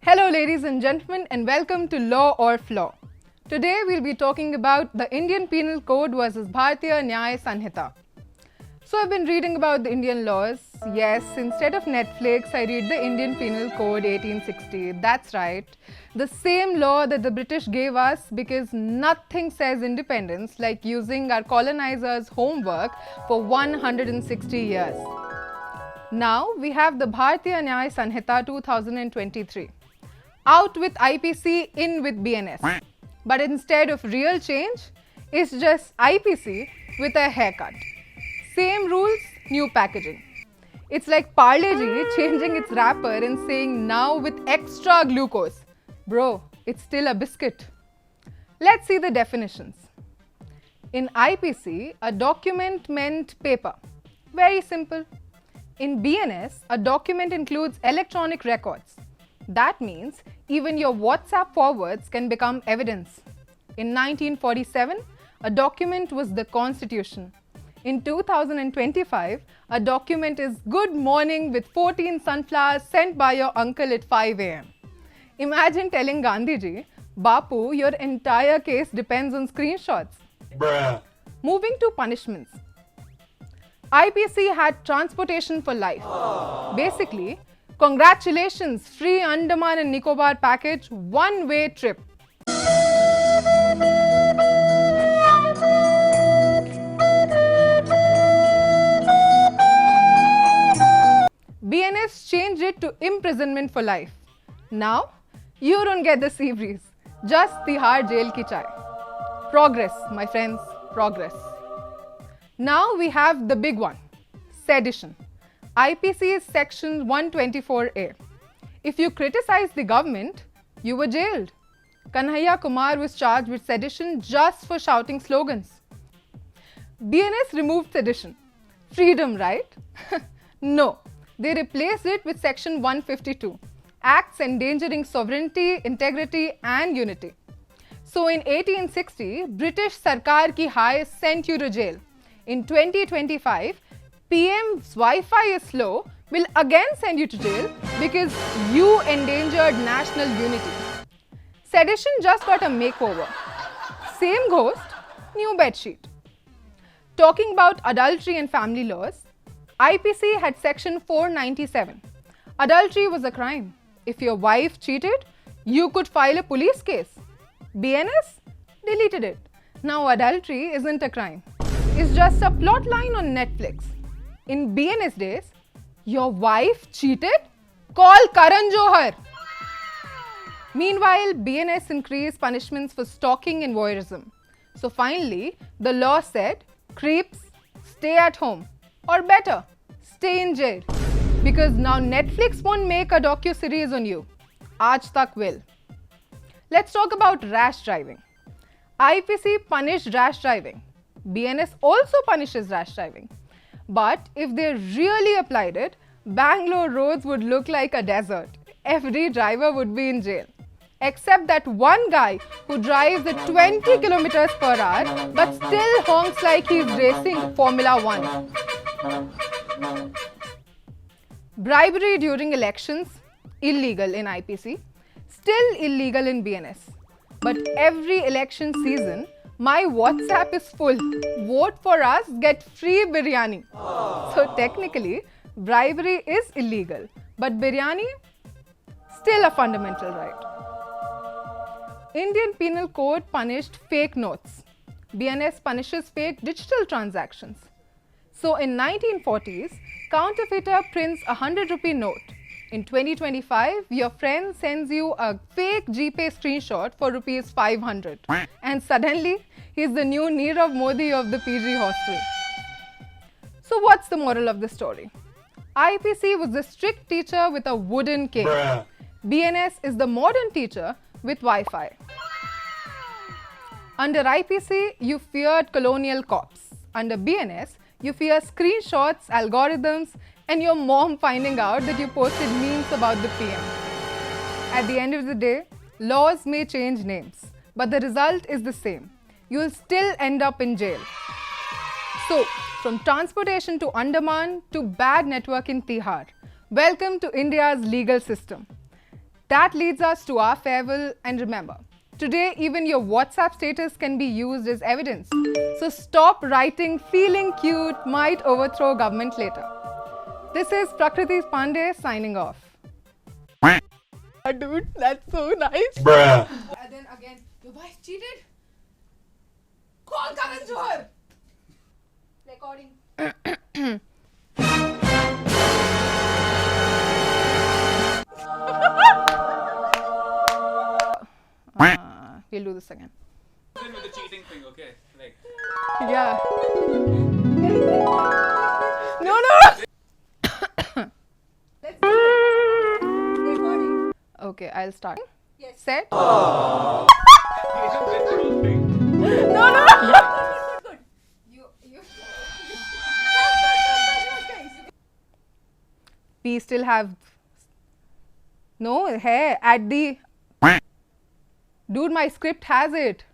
Hello ladies and gentlemen and welcome to Law or Flaw. Today we'll be talking about the Indian Penal Code versus Bhartiya Nyaya Sanhita. So I've been reading about the Indian laws. Yes, instead of Netflix, I read the Indian Penal Code 1860. That's right. The same law that the British gave us because nothing says independence like using our colonizers' homework for 160 years. Now we have the Bhartiya Nyaya Sanhita 2023. Out with IPC, in with BNS. But instead of real change, it's just IPC with a haircut. Same rules, new packaging. It's like Parle-G changing its wrapper and saying now with extra glucose. Bro, it's still a biscuit. Let's see the definitions. In IPC, a document meant paper. Very simple. In BNS, a document includes electronic records. That means even your WhatsApp forwards can become evidence. In 1947, a document was the Constitution. In 2025, a document is good morning with 14 sunflowers sent by your uncle at 5 a.m. Imagine telling Gandhiji, Bapu, your entire case depends on screenshots. Bruh. Moving to punishments. IPC had transportation for life. Basically, congratulations, free Andaman and Nicobar package, one-way trip. BNS changed it to imprisonment for life. Now, you don't get the sea breeze, just Tihar jail ki chai. Progress, my friends, progress. Now we have the big one, sedition. IPC is section 124A. If you criticize the government, you were jailed. Kanhaiya Kumar was charged with sedition just for shouting slogans. BNS removed sedition. Freedom, right? No. They replaced it with section 152, acts endangering sovereignty, integrity and unity. So in 1860, British Sarkar ki hai sent you to jail. In 2025, PM's Wi-Fi is slow will again send you to jail because you endangered national unity. Sedition just got a makeover. Same ghost, new bedsheet. Talking about adultery and family laws, IPC had section 497. Adultery was a crime. If your wife cheated, you could file a police case. BNS deleted it. Now adultery isn't a crime. It's just a plot line on Netflix. In BNS days, your wife cheated? Call Karan Johar. Meanwhile, BNS increased punishments for stalking and voyeurism. So finally, the law said, creeps, stay at home. Or better, stay in jail. Because now Netflix won't make a docu-series on you. Aaj tak will. Let's talk about rash driving. IPC punished rash driving. BNS also punishes rash driving. But if they really applied it, Bangalore roads would look like a desert. Every driver would be in jail. Except that one guy who drives at 20 kilometers per hour but still honks like he's racing Formula 1. Bribery during elections, illegal in IPC, still illegal in BNS. But every election season, my WhatsApp is full. Vote for us, get free biryani. So technically, bribery is illegal. But biryani, still a fundamental right. Indian Penal Code punished fake notes. BNS punishes fake digital transactions. So in 1940s, counterfeiter prints a 100-rupee note. In 2025, your friend sends you a fake GPay screenshot for rupees 500. And suddenly, he's the new Nirav Modi of the PG hostel. So what's the moral of the story? IPC was the strict teacher with a wooden cane. BNS is the modern teacher with Wi-Fi. Under IPC, you feared colonial cops. Under BNS, you fear screenshots, algorithms, and your mom finding out that you posted memes about the PM. At the end of the day, laws may change names, but the result is the same. You'll still end up in jail. So, from transportation to Andaman to bad network in Tihar, welcome to India's legal system. That leads us to our farewell, and remember, today even your WhatsApp status can be used as evidence. So stop writing feeling cute might overthrow government later. This is Prakriti Pandey signing off. Dude, that's so nice. Bruh. And then again, your wife cheated? Call Karan Johar. Recording. We'll do this again. With the cheating thing, okay? Like, Yeah. No, no. Let's do it. Recording. Okay, I'll start. Yes. Set. No, no. Good. You. We still have. No, hair at the. Dude, my script has it.